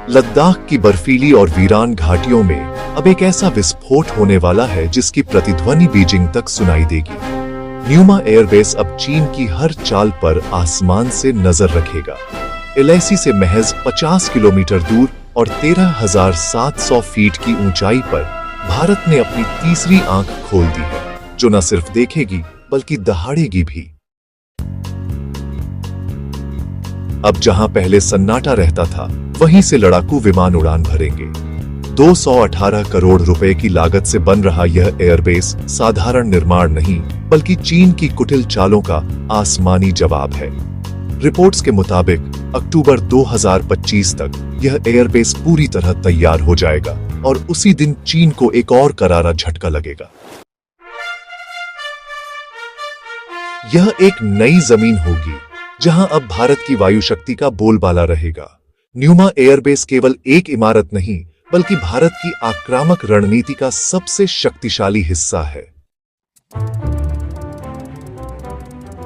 लद्दाख की बर्फीली और वीरान घाटियों में अब एक ऐसा विस्फोट होने वाला है जिसकी प्रतिध्वनि बीजिंग तक सुनाई देगी। न्यूमा एयरबेस अब चीन की हर चाल पर आसमान से नजर रखेगा। LAC से महज 50 किलोमीटर दूर और 13,700 फीट की ऊंचाई पर भारत ने अपनी तीसरी आंख खोल दी है, जो न सिर्फ देखेगी बल्कि दहाड़ेगी भी। अब जहां पहले सन्नाटा रहता था, वहीं से लड़ाकू विमान उड़ान भरेंगे। 218 करोड़ रुपए की लागत से बन रहा यह एयरबेस साधारण निर्माण नहीं, बल्कि चीन की कुटिल चालों का आसमानी जवाब है। रिपोर्ट्स के मुताबिक अक्टूबर 2025 तक यह एयरबेस पूरी तरह तैयार हो जाएगा और उसी दिन चीन को एक और करारा झटका लगेगा। यह एक नई जमीन होगी जहां अब भारत की वायु शक्ति का बोलबाला रहेगा। न्यूमा एयरबेस केवल एक इमारत नहीं, बल्कि भारत की आक्रामक रणनीति का सबसे शक्तिशाली हिस्सा है।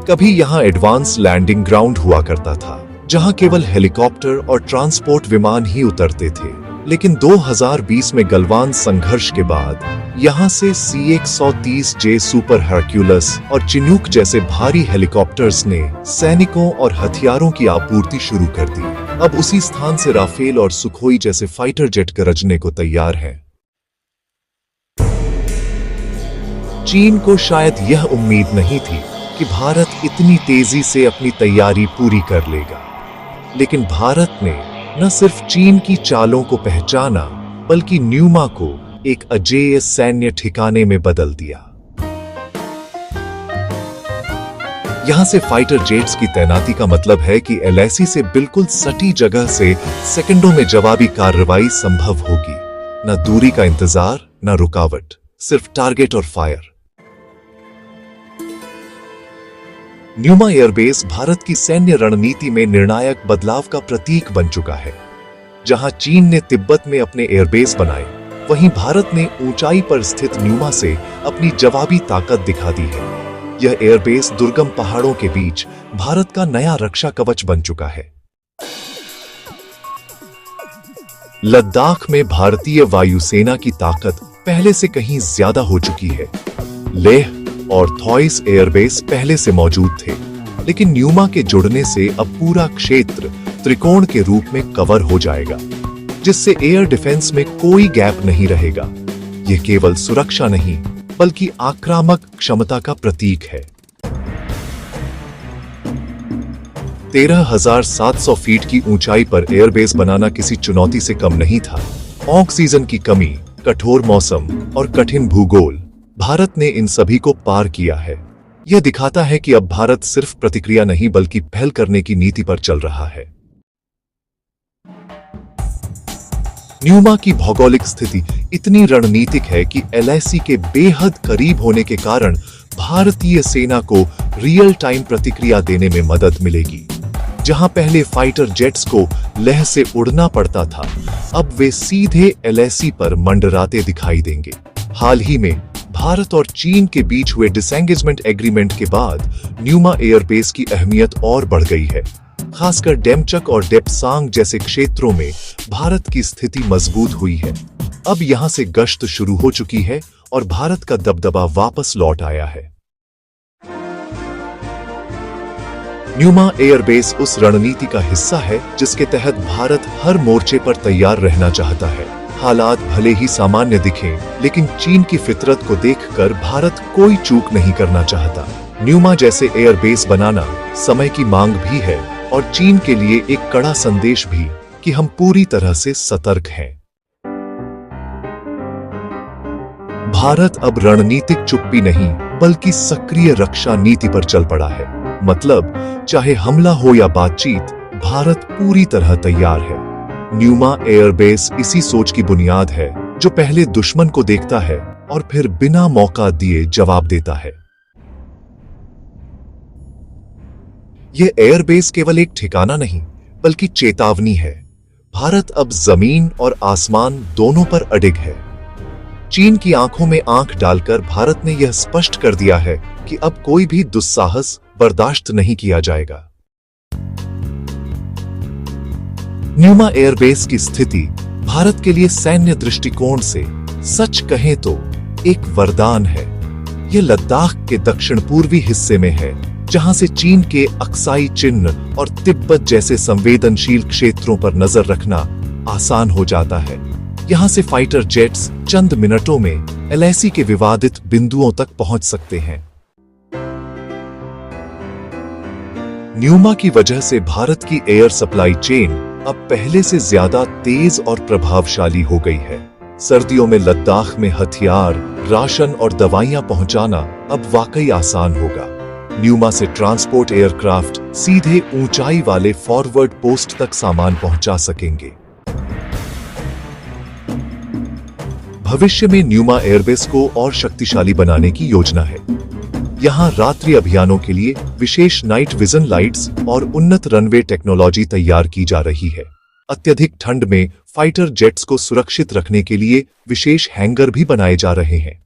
कभी यहां एडवांस लैंडिंग ग्राउंड हुआ करता था, जहां केवल हेलीकॉप्टर और ट्रांसपोर्ट विमान ही उतरते थे। लेकिन 2020 में गलवान संघर्ष के बाद यहां से C-130J सुपर हरक्यूलस और चिनूक जैसे भारी हेलीकॉप्टर्स ने सैनिकों और हथियारों की आपूर्ति शुरू कर दी। अब उसी स्थान से राफेल और सुखोई जैसे फाइटर जेट गरजने को तैयार हैं। चीन को शायद यह उम्मीद नहीं थी कि भारत इतनी तेजी से अपनी तैयारी पूरी कर लेगा, लेकिन भारत ने न सिर्फ चीन की चालों को पहचाना, बल्कि न्यूमा को एक अजेय सैन्य ठिकाने में बदल दिया। यहां से फाइटर जेट्स की तैनाती का मतलब है कि LAC से बिल्कुल सटी जगह से सेकंडों में जवाबी कार्रवाई संभव होगी। न दूरी का इंतजार, न रुकावट, सिर्फ टारगेट और फायर। न्यूमा एयरबेस भारत की सैन्य रणनीति में निर्णायक बदलाव का प्रतीक बन चुका है। जहां चीन ने तिब्बत में अपने एयरबेस बनाए, वहीं भारत ने ऊंचाई पर स्थित न्यूमा से अपनी जवाबी ताकत दिखा दी है। यह एयरबेस दुर्गम पहाड़ों के बीच भारत का नया रक्षा कवच बन चुका है। लद्दाख में भारतीय वायुसेना की ताकत पहले से कहीं ज्यादा हो चुकी है। लेह और थॉइस एयरबेस पहले से मौजूद थे, लेकिन न्यूमा के जुड़ने से अब पूरा क्षेत्र त्रिकोण के रूप में कवर हो जाएगा, जिससे एयर डिफेंस में कोई गैप नहीं रहेगा। यह केवल सुरक्षा नहीं, बल्कि आक्रामक क्षमता का प्रतीक है। 13,700 फीट की ऊंचाई पर एयरबेस बनाना किसी चुनौती से कम नहीं था। ऑक्सीजन की कमी, कठोर मौसम और कठिन भूगोल, भारत ने इन सभी को पार किया है। यह दिखाता है कि अब भारत सिर्फ प्रतिक्रिया नहीं, बल्कि पहल करने की नीति पर चल रहा है। न्यूमा की भौगोलिक स्थिति इतनी रणनीतिक है कि LAC के बेहद करीब होने के कारण भारतीय सेना को रियल टाइम प्रतिक्रिया देने में मदद मिलेगी। जहां पहले फाइटर जेट्स को लेह से उड़ना पड़ता था, अब वे सीधे LAC पर मंडराते दिखाई देंगे। हाल ही में भारत और चीन के बीच हुए डिसएंगेजमेंट एग्रीमेंट के बाद न्यूमा एयरबेस की अहमियत और बढ़ गई है। खासकर डेमचक और डेप्सांग जैसे क्षेत्रों में भारत की स्थिति मजबूत हुई है। अब यहां से गश्त शुरू हो चुकी है और भारत का दबदबा वापस लौट आया है। न्यूमा एयरबेस उस रणनीति का हिस्सा है जिसके तहत भारत हर मोर्चे पर तैयार रहना चाहता है। हालात भले ही सामान्य दिखें, लेकिन चीन की फितरत को देखकर भारत कोई चूक नहीं करना चाहता। न्यूमा जैसे एयरबेस बनाना समय की मांग भी है और चीन के लिए एक कड़ा संदेश भी कि हम पूरी तरह से सतर्क हैं। भारत अब रणनीतिक चुप्पी नहीं, बल्कि सक्रिय रक्षा नीति पर चल पड़ा है। मतलब, चाहे हमला हो या बातचीत, भारत पूरी तरह तैयार है। न्यूमा एयरबेस इसी सोच की बुनियाद है, जो पहले दुश्मन को देखता है और फिर बिना मौका दिए जवाब देता है। यह एयरबेस केवल एक ठिकाना नहीं, बल्कि चेतावनी है। भारत अब जमीन और आसमान दोनों पर अडिग है। चीन की आंखों में आंख डालकर भारत ने यह स्पष्ट कर दिया है कि अब कोई भी दुस्साहस बर्दाश्त नहीं किया जाएगा। न्यूमा एयरबेस की स्थिति भारत के लिए सैन्य दृष्टिकोण से सच कहें तो एक वरदान है। यह लद्दाख के दक्षिण पूर्वी हिस्से में है, जहां से चीन के अक्साई चिन्ह और तिब्बत जैसे संवेदनशील क्षेत्रों पर नजर रखना आसान हो जाता है। यहां से फाइटर जेट्स चंद मिनटों में LAC के विवादित बिंदुओं तक पहुंच सकते हैं। न्यूमा की वजह से भारत की एयर सप्लाई चेन अब पहले से ज्यादा तेज और प्रभावशाली हो गई है। सर्दियों में लद्दाख में हथियार, राशन और दवाइयां पहुंचाना अब वाकई आसान होगा। न्यूमा से ट्रांसपोर्ट एयरक्राफ्ट सीधे ऊंचाई वाले फॉरवर्ड पोस्ट तक सामान पहुंचा सकेंगे। भविष्य में न्यूमा एयरबेस को और शक्तिशाली बनाने की योजना है। यहां रात्रि अभियानों के लिए विशेष नाइट विजन लाइट्स और उन्नत रनवे टेक्नोलॉजी तैयार की जा रही है। अत्यधिक ठंड में फाइटर जेट्स को सुरक्षित रखने के लिए विशेष हैंगर भी बनाए जा रहे हैं।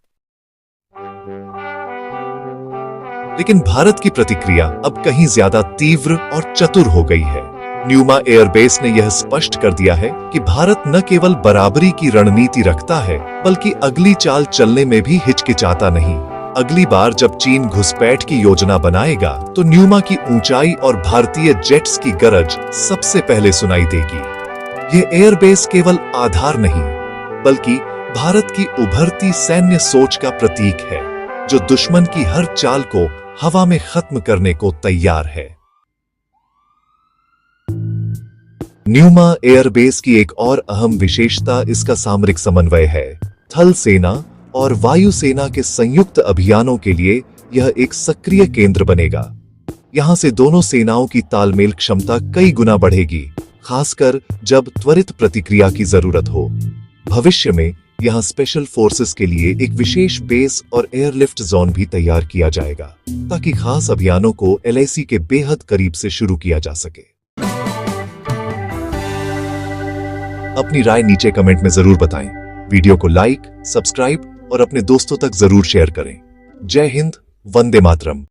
लेकिन भारत की प्रतिक्रिया अब कहीं ज्यादा तीव्र और चतुर हो गई है। न्यूमा एयरबेस ने यह स्पष्ट कर दिया है कि भारत न केवल बराबरी की रणनीति रखता है, बल्कि अगली चाल चलने में भी हिचकिचाता नहीं। अगली बार जब चीन घुसपैठ की योजना बनाएगा, तो न्यूमा की ऊंचाई और भारतीय जेट्स की गरज सबसे पहले सुनाई देगी। यह एयरबेस केवल आधार नहीं, बल्कि भारत की उभरती सैन्य सोच का प्रतीक है, जो दुश्मन की हर चाल को हवा में खत्म करने को तैयार है। न्यूमा एयरबेस की एक और अहम विशेषता इसका सामरिक समन्वय है। थल सेना और वायुसेना के संयुक्त अभियानों के लिए यह एक सक्रिय केंद्र बनेगा। यहां से दोनों सेनाओं की तालमेल क्षमता कई गुना बढ़ेगी, खासकर जब त्वरित प्रतिक्रिया की जरूरत हो। भविष्य में यहां स्पेशल फोर्सेस के लिए एक विशेष बेस और एयरलिफ्ट जोन भी तैयार किया जाएगा, ताकि खास अभियानों को LAC के बेहद करीब से शुरू किया जा सके। अपनी राय नीचे कमेंट में जरूर बताएं। वीडियो को लाइक, सब्सक्राइब और अपने दोस्तों तक जरूर शेयर करें। जय हिंद, वंदे मातरम।